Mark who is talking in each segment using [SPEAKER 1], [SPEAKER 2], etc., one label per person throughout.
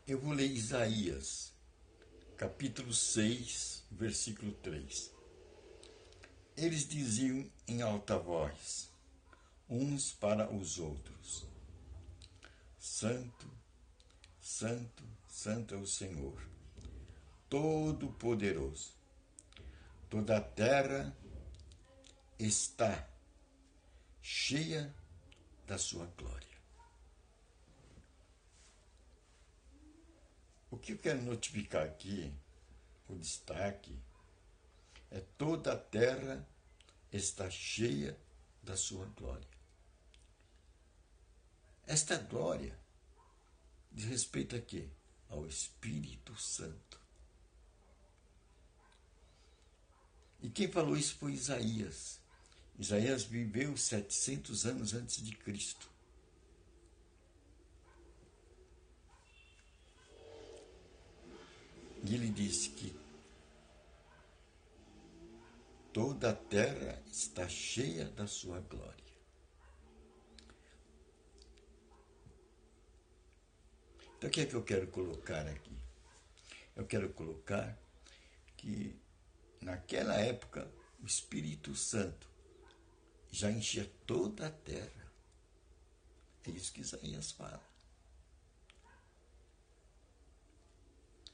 [SPEAKER 1] Eu vou ler Isaías, capítulo 6, versículo 3. Eles diziam em alta voz, uns para os outros: Santo, Santo, Santo é o Senhor, Todo-Poderoso. Toda a terra está cheia da sua glória. O que eu quero notificar aqui, o destaque, é toda a terra está cheia da sua glória. Esta glória diz respeito a quê? Ao Espírito Santo. E quem falou isso foi Isaías. Isaías viveu 700 anos antes de Cristo. E ele disse que toda a terra está cheia da sua glória. Então, o que é que eu quero colocar aqui? Eu quero colocar que, naquela época, o Espírito Santo já enchia toda a terra. É isso que Isaías fala.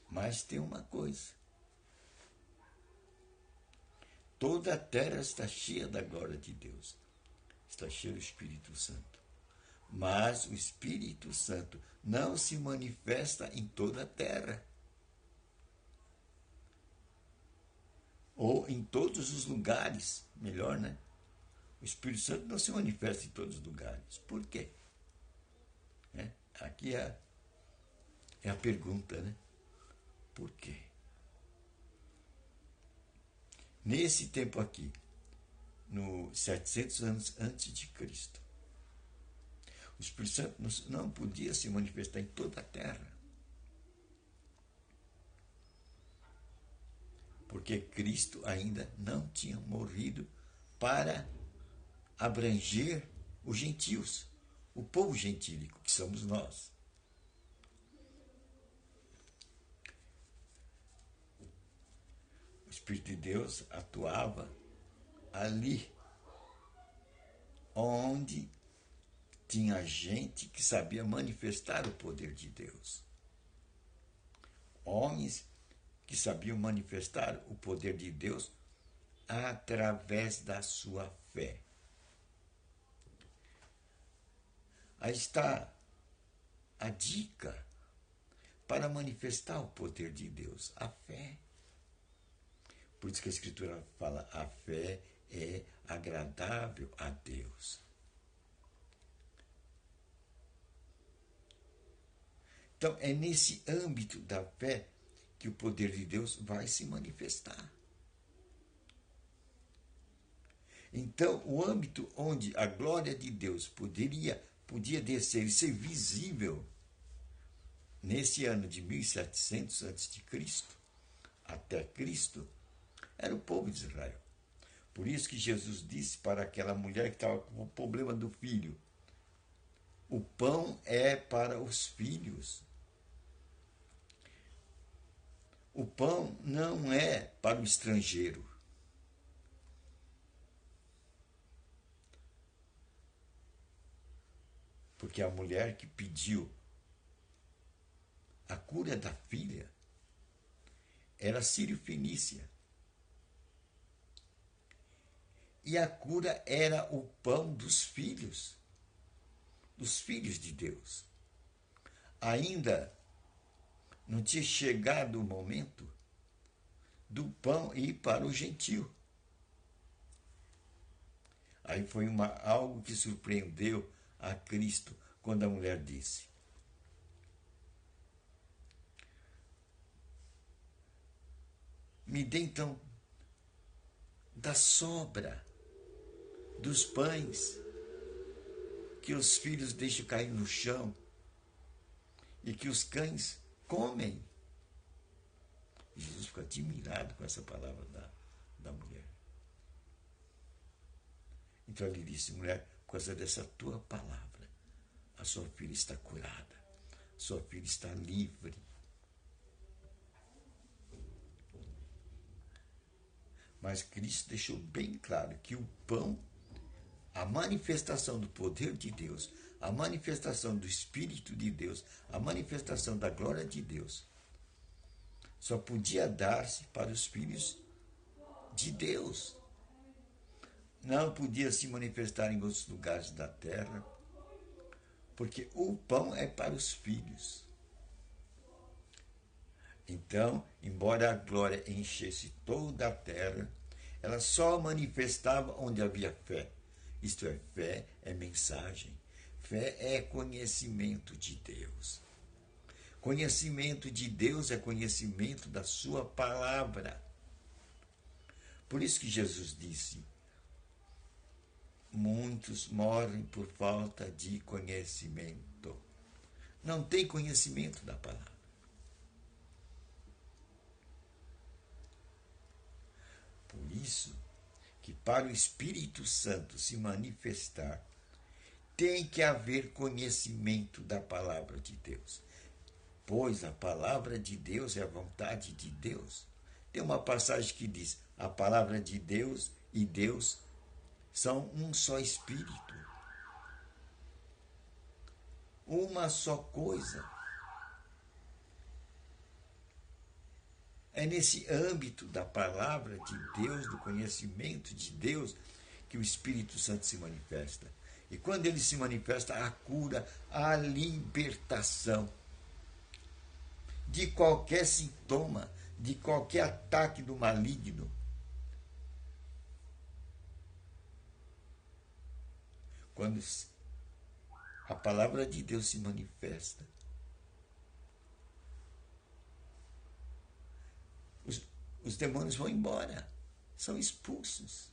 [SPEAKER 1] Mas tem uma coisa. Toda a terra está cheia da glória de Deus. Está cheia do Espírito Santo. Mas o Espírito Santo não se manifesta em toda a terra. Ou em todos os lugares. Melhor, né? O Espírito Santo não se manifesta em todos os lugares. Por quê? Aqui é a pergunta, né? Por quê? Nesse tempo aqui, no 700 anos antes de Cristo, o Espírito Santo não podia se manifestar em toda a terra. Porque Cristo ainda não tinha morrido para abranger os gentios, o povo gentílico, que somos nós. O Espírito de Deus atuava ali onde tinha gente que sabia manifestar o poder de Deus. Homens que sabiam manifestar o poder de Deus através da sua fé. Aí está a dica para manifestar o poder de Deus, a fé. Por isso que a Escritura fala, a fé é agradável a Deus. Então, é nesse âmbito da fé que o poder de Deus vai se manifestar. Então, o âmbito onde a glória de Deus podia descer e ser visível nesse ano de 1700 a.C., até Cristo, era o povo de Israel. Por isso que Jesus disse para aquela mulher que estava com o problema do filho, o pão é para os filhos. O pão não é para o estrangeiro. Porque a mulher que pediu a cura da filha era sírio-fenícia. E a cura era o pão dos filhos de Deus. Ainda não tinha chegado o momento do pão ir para o gentio. Aí foi algo que surpreendeu a Cristo quando a mulher disse: me dê então da sobra dos pães que os filhos deixam cair no chão e que os cães comem. Jesus ficou admirado com essa palavra da mulher. Então ele disse: mulher, por causa dessa tua palavra, a sua filha está curada, sua filha está livre. Mas Cristo deixou bem claro que o pão, a manifestação do poder de Deus, a manifestação do Espírito de Deus, a manifestação da glória de Deus, só podia dar-se para os filhos de Deus. Não podia se manifestar em outros lugares da terra, porque o pão é para os filhos. Então, embora a glória enchesse toda a terra, ela só manifestava onde havia fé. Isto é, fé é mensagem. Fé é conhecimento de Deus. Conhecimento de Deus é conhecimento da sua palavra. Por isso que Jesus disse: muitos morrem por falta de conhecimento. Não tem conhecimento da palavra. Por isso que para o Espírito Santo se manifestar, tem que haver conhecimento da palavra de Deus. Pois a palavra de Deus é a vontade de Deus. Tem uma passagem que diz: a palavra de Deus e Deus são um só Espírito. Uma só coisa. É nesse âmbito da palavra de Deus, do conhecimento de Deus, que o Espírito Santo se manifesta. E quando ele se manifesta, a cura, a libertação de qualquer sintoma, de qualquer ataque do maligno. Quando a palavra de Deus se manifesta, os demônios vão embora, são expulsos.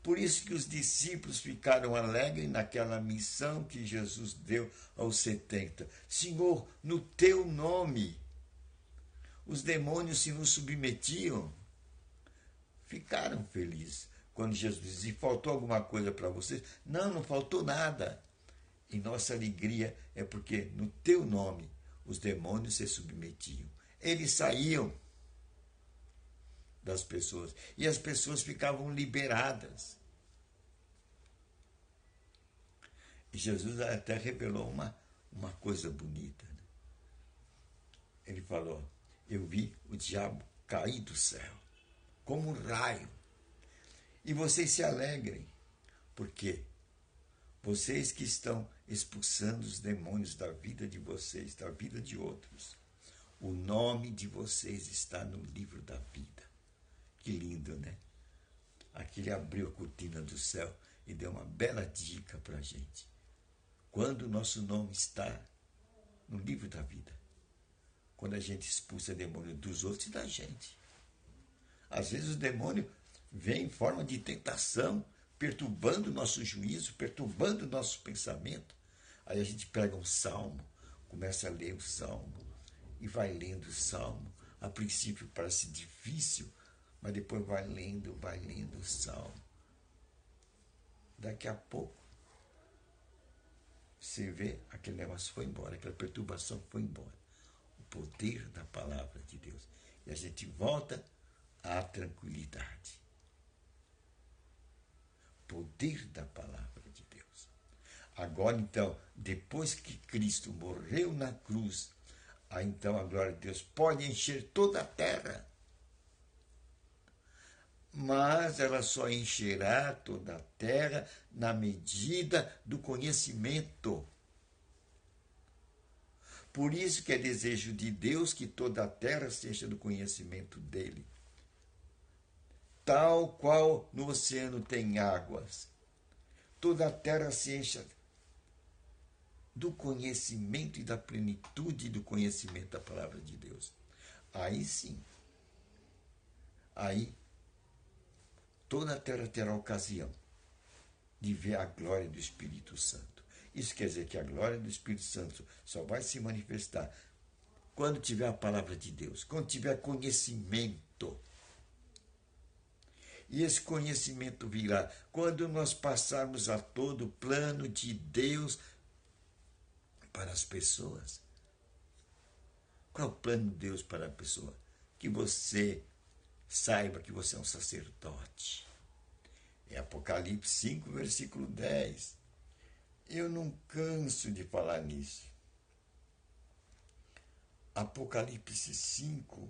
[SPEAKER 1] Por isso que os discípulos ficaram alegres naquela missão que Jesus deu aos 70. Senhor, no teu nome, os demônios se nos submetiam. Ficaram felizes quando Jesus disse: faltou alguma coisa para vocês? Não, não faltou nada. E nossa alegria é porque no teu nome os demônios se submetiam. Eles saíam das pessoas e as pessoas ficavam liberadas. E Jesus até revelou uma coisa bonita. Ele falou: eu vi o diabo cair do céu como um raio. E vocês se alegrem, porque vocês que estão expulsando os demônios da vida de vocês, da vida de outros, o nome de vocês está no livro da vida. Que lindo, né? Aqui ele abriu a cortina do céu e deu uma bela dica para a gente. Quando o nosso nome está no livro da vida, quando a gente expulsa demônio dos outros e da gente. Às vezes o demônio vem em forma de tentação, perturbando o nosso juízo, perturbando o nosso pensamento. Aí a gente pega um salmo, começa a ler o salmo e vai lendo o salmo. A princípio parece difícil, mas depois vai lendo o salmo. Daqui a pouco você vê, aquele negócio foi embora, aquela perturbação foi embora. O poder da palavra de Deus. E a gente volta à tranquilidade. Poder da palavra de Deus. Agora, então, depois que Cristo morreu na cruz, aí então a glória de Deus pode encher toda a terra. Mas ela só encherá toda a terra na medida do conhecimento. Por isso que é desejo de Deus que toda a terra seja do conhecimento dele. Tal qual no oceano tem águas, toda a terra se encha do conhecimento e da plenitude do conhecimento da palavra de Deus. Aí sim, aí toda a terra terá ocasião de ver a glória do Espírito Santo. Isso quer dizer que a glória do Espírito Santo só vai se manifestar quando tiver a palavra de Deus, quando tiver conhecimento. E esse conhecimento virá quando nós passarmos a todo o plano de Deus para as pessoas. Qual é o plano de Deus para a pessoa? Que você saiba que você é um sacerdote. É Apocalipse 5, versículo 10. Eu não canso de falar nisso. Apocalipse 5,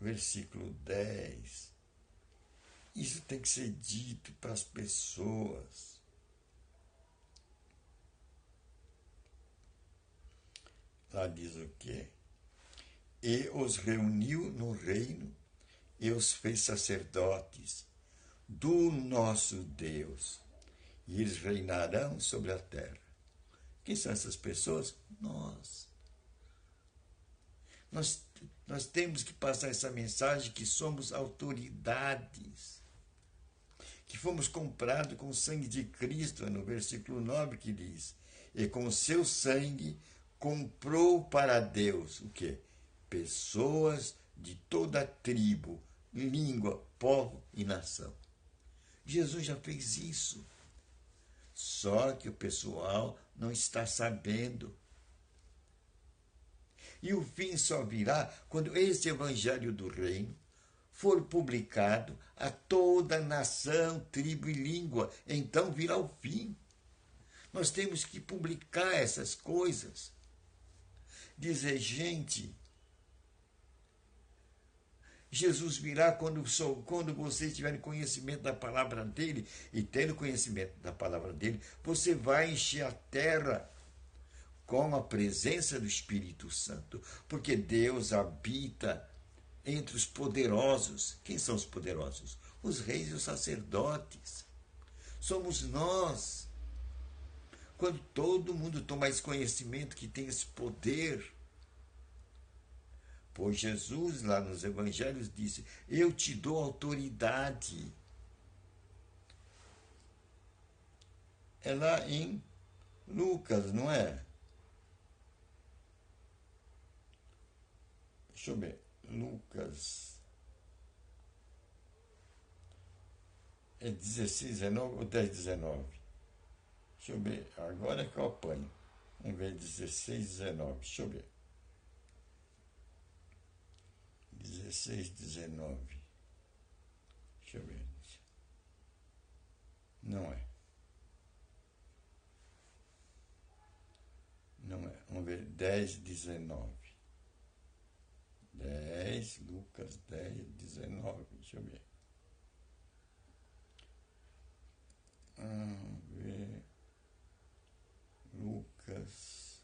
[SPEAKER 1] versículo 10. Isso tem que ser dito para as pessoas. Lá diz o quê? E os reuniu no reino e os fez sacerdotes do nosso Deus. E eles reinarão sobre a terra. Quem são essas pessoas? Nós. Nós temos que passar essa mensagem que somos autoridades, que fomos comprados com o sangue de Cristo, no versículo 9 que diz, e com o seu sangue comprou para Deus o quê? Pessoas de toda tribo, língua, povo e nação. Jesus já fez isso. Só que o pessoal não está sabendo. E o fim só virá quando esse evangelho do reino for publicado a toda nação, tribo e língua. Então virá o fim. Nós temos que publicar essas coisas. Dizer, gente, Jesus virá quando vocês tiverem conhecimento da palavra dele, e tendo conhecimento da palavra dele, você vai encher a terra com a presença do Espírito Santo, porque Deus habita entre os poderosos. Quem são os poderosos? Os reis e os sacerdotes. Somos nós. Quando todo mundo toma esse conhecimento que tem esse poder. Pois Jesus, lá nos evangelhos, disse, eu te dou autoridade. É lá em Lucas, não é? Deixa eu ver. Lucas. É 16, 19 ou 10, 19? Deixa eu ver. Agora é que eu apanho. Vamos ver 16, 19. Deixa eu ver. 16, 19. Deixa eu ver. Não é. Não é. Vamos ver. 10, 19. 10, Lucas 10, 19. Deixa eu ver. Vamos ver. Lucas.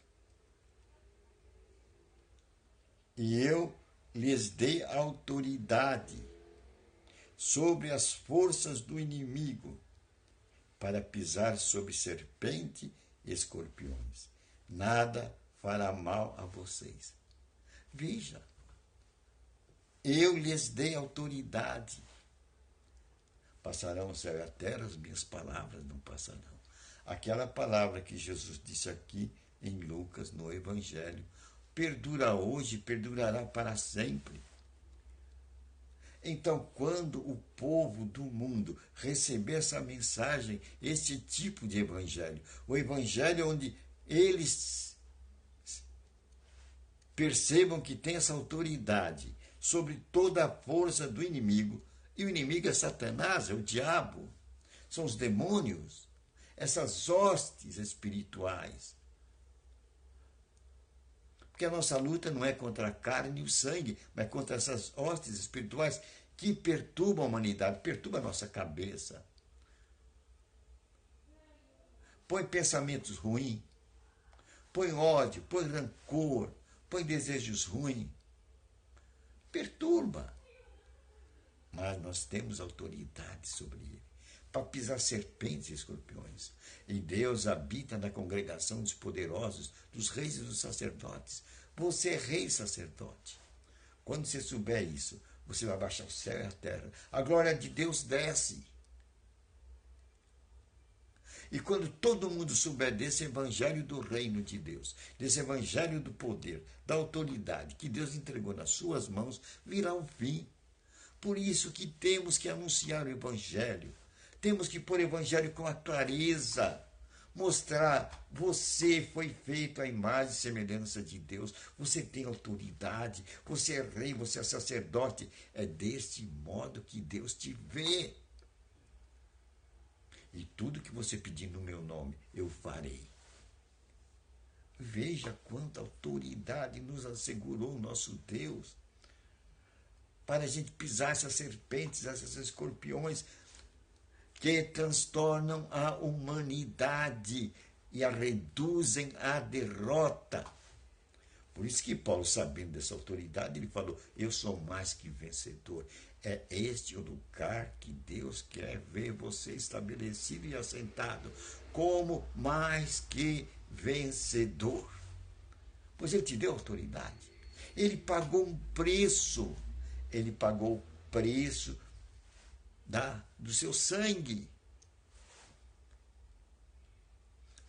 [SPEAKER 1] E eu lhes dei autoridade sobre as forças do inimigo para pisar sobre serpente e escorpiões. Nada fará mal a vocês. Veja, eu lhes dei autoridade. Passarão o céu e a terra, as minhas palavras não passarão. Aquela palavra que Jesus disse aqui em Lucas, no Evangelho, perdura hoje e perdurará para sempre. Então, quando o povo do mundo receber essa mensagem, esse tipo de evangelho, o evangelho onde eles percebam que tem essa autoridade sobre toda a força do inimigo, e o inimigo é Satanás, é o diabo, são os demônios, essas hostes espirituais. Porque a nossa luta não é contra a carne e o sangue, mas contra essas hostes espirituais que perturbam a humanidade, perturbam a nossa cabeça. Põe pensamentos ruins, põe ódio, põe rancor, põe desejos ruins. Perturba. Mas nós temos autoridade sobre ele, para pisar serpentes e escorpiões. E Deus habita na congregação dos poderosos, dos reis e dos sacerdotes. Você é rei e sacerdote. Quando você souber isso, você vai baixar o céu e a terra. A glória de Deus desce. E quando todo mundo souber desse evangelho do reino de Deus, desse evangelho do poder, da autoridade que Deus entregou nas suas mãos, virá o fim. Por isso que temos que anunciar o evangelho. Temos que pôr o evangelho com a clareza. Mostrar, você foi feito à imagem e semelhança de Deus, você tem autoridade, você é rei, você é sacerdote. É deste modo que Deus te vê. E tudo que você pedir no meu nome, eu farei. Veja quanta autoridade nos assegurou o nosso Deus para a gente pisar essas serpentes, esses escorpiões que transtornam a humanidade e a reduzem à derrota. Por isso que Paulo, sabendo dessa autoridade, ele falou, eu sou mais que vencedor. É este o lugar que Deus quer ver você estabelecido e assentado, como mais que vencedor. Pois ele te deu autoridade. Ele pagou um preço. Ele pagou o preço do seu sangue.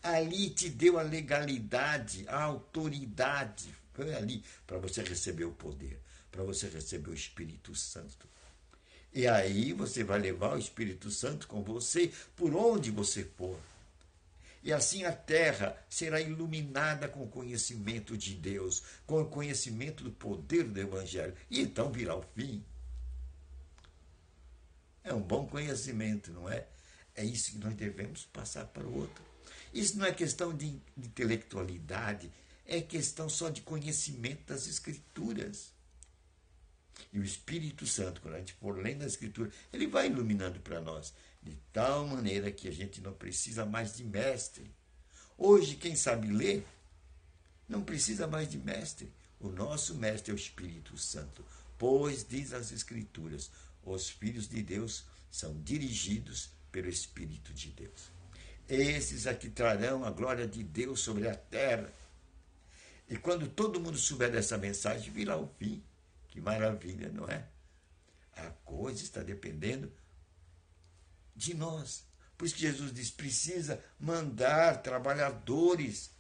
[SPEAKER 1] Ali te deu a legalidade, a autoridade. Foi ali para você receber o poder, para você receber o Espírito Santo. E aí você vai levar o Espírito Santo com você por onde você for. E assim a terra será iluminada com o conhecimento de Deus, com o conhecimento do poder do Evangelho. E então virá o fim. É um bom conhecimento, não é? É isso que nós devemos passar para o outro. Isso não é questão de intelectualidade, é questão só de conhecimento das Escrituras. E o Espírito Santo, quando a gente for lendo a Escritura, ele vai iluminando para nós, de tal maneira que a gente não precisa mais de mestre. Hoje, quem sabe ler, não precisa mais de mestre. O nosso mestre é o Espírito Santo. Pois, diz as Escrituras, os filhos de Deus são dirigidos pelo Espírito de Deus. Esses aqui trarão a glória de Deus sobre a terra. E quando todo mundo souber dessa mensagem, virá o fim. Que maravilha, não é? A coisa está dependendo de nós. Por isso que Jesus diz, precisa mandar trabalhadores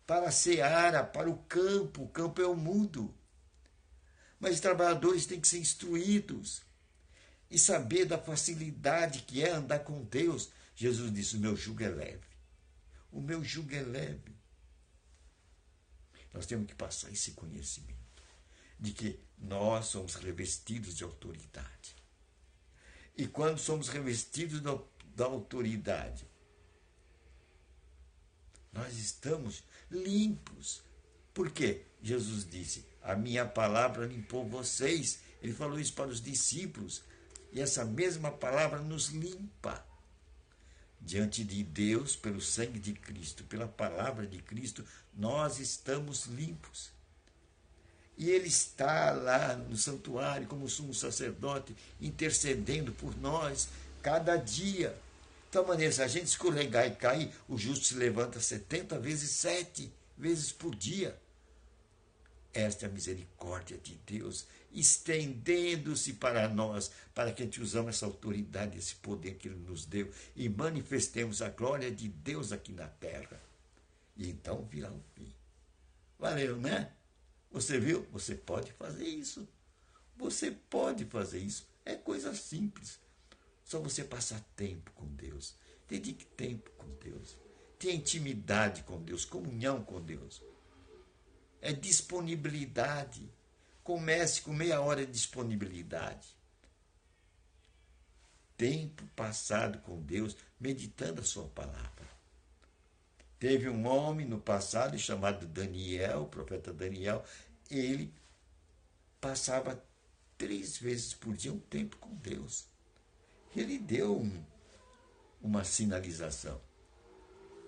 [SPEAKER 1] para a seara, para o campo. O campo é o mundo. Mas os trabalhadores têm que ser instruídos e saber da facilidade que é andar com Deus. Jesus disse, o meu jugo é leve. O meu jugo é leve. Nós temos que passar esse conhecimento de que nós somos revestidos de autoridade. E quando somos revestidos da autoridade, nós estamos limpos. Por quê? Jesus disse, a minha palavra limpou vocês. Ele falou isso para os discípulos. E essa mesma palavra nos limpa. Diante de Deus, pelo sangue de Cristo, pela palavra de Cristo, nós estamos limpos. E Ele está lá no santuário, como sumo sacerdote, intercedendo por nós, cada dia. De tal maneira, se a gente escorregar e cair, o justo se levanta 70 vezes 7 vezes por dia. Esta é a misericórdia de Deus, estendendo-se para nós, para que a gente usemos essa autoridade, esse poder que Ele nos deu e manifestemos a glória de Deus aqui na terra. E então virá o fim. Valeu, né? Você viu? Você pode fazer isso. Você pode fazer isso. É coisa simples. Só você passar tempo com Deus. Dedique tempo com Deus. Tenha intimidade com Deus, comunhão com Deus. É disponibilidade. Comece com meia hora de disponibilidade. Tempo passado com Deus, meditando a sua palavra. Teve um homem no passado chamado Daniel, o profeta Daniel. Ele passava 3 vezes por dia um tempo com Deus. Ele deu uma sinalização.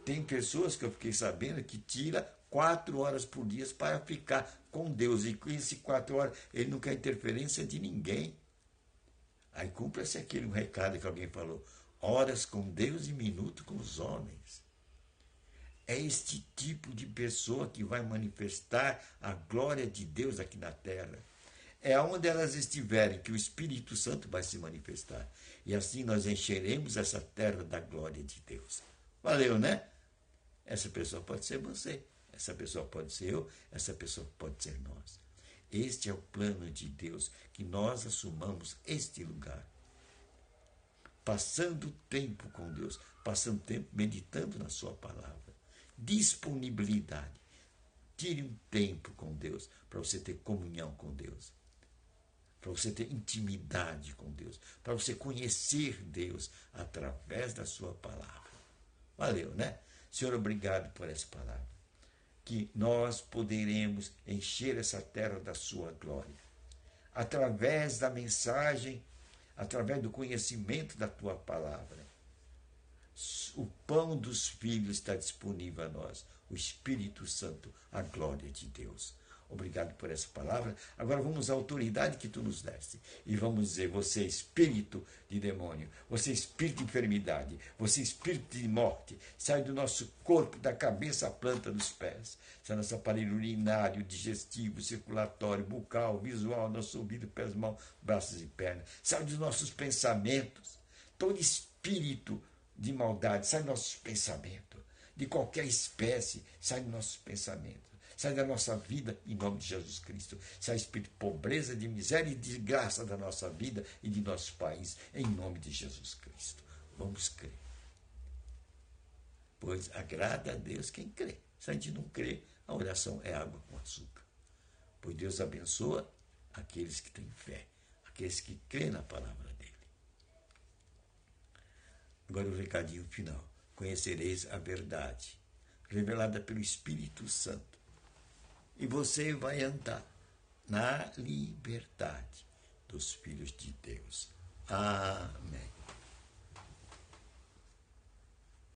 [SPEAKER 1] Tem pessoas que eu fiquei sabendo que tira 4 horas por dia para ficar com Deus. E com esses 4 horas, ele não quer interferência de ninguém. Aí cumpra-se aquele recado que alguém falou. Horas com Deus e minuto com os homens. É este tipo de pessoa que vai manifestar a glória de Deus aqui na terra. É onde elas estiverem que o Espírito Santo vai se manifestar. E assim nós encheremos essa terra da glória de Deus. Valeu, né? Essa pessoa pode ser você. Essa pessoa pode ser eu, essa pessoa pode ser nós. Este é o plano de Deus, que nós assumamos este lugar. passando tempo com Deus, passando tempo meditando na sua palavra. Disponibilidade. Tire um tempo com Deus para você ter comunhão com Deus, para você ter intimidade com Deus, para você conhecer Deus através da sua palavra. Valeu, né? Senhor, obrigado por essa palavra. Que nós poderemos encher essa terra da sua glória. Através da mensagem, através do conhecimento da tua palavra. O pão dos filhos está disponível a nós. O Espírito Santo, a glória de Deus. Obrigado por essa palavra. Agora vamos à autoridade que tu nos deste. E vamos dizer, você é espírito de demônio, você é espírito de enfermidade, você é espírito de morte, sai do nosso corpo, da cabeça à planta dos pés. Sai do nosso aparelho urinário, digestivo, circulatório, bucal, visual, nosso ouvido, pés, mãos, braços e pernas. Sai dos nossos pensamentos. Todo espírito de maldade sai do nosso pensamento. De qualquer espécie, sai do nosso pensamento. Sai da nossa vida, em nome de Jesus Cristo. Sai espírito de pobreza, de miséria e de graça da nossa vida e de nosso país, em nome de Jesus Cristo. Vamos crer. Pois agrada a Deus quem crê. Se a gente não crê, a oração é água com açúcar. Pois Deus abençoa aqueles que têm fé, aqueles que crêem na palavra dele. Agora o recadinho final. Conhecereis a verdade, revelada pelo Espírito Santo. E você vai andar na liberdade dos filhos de Deus. Amém.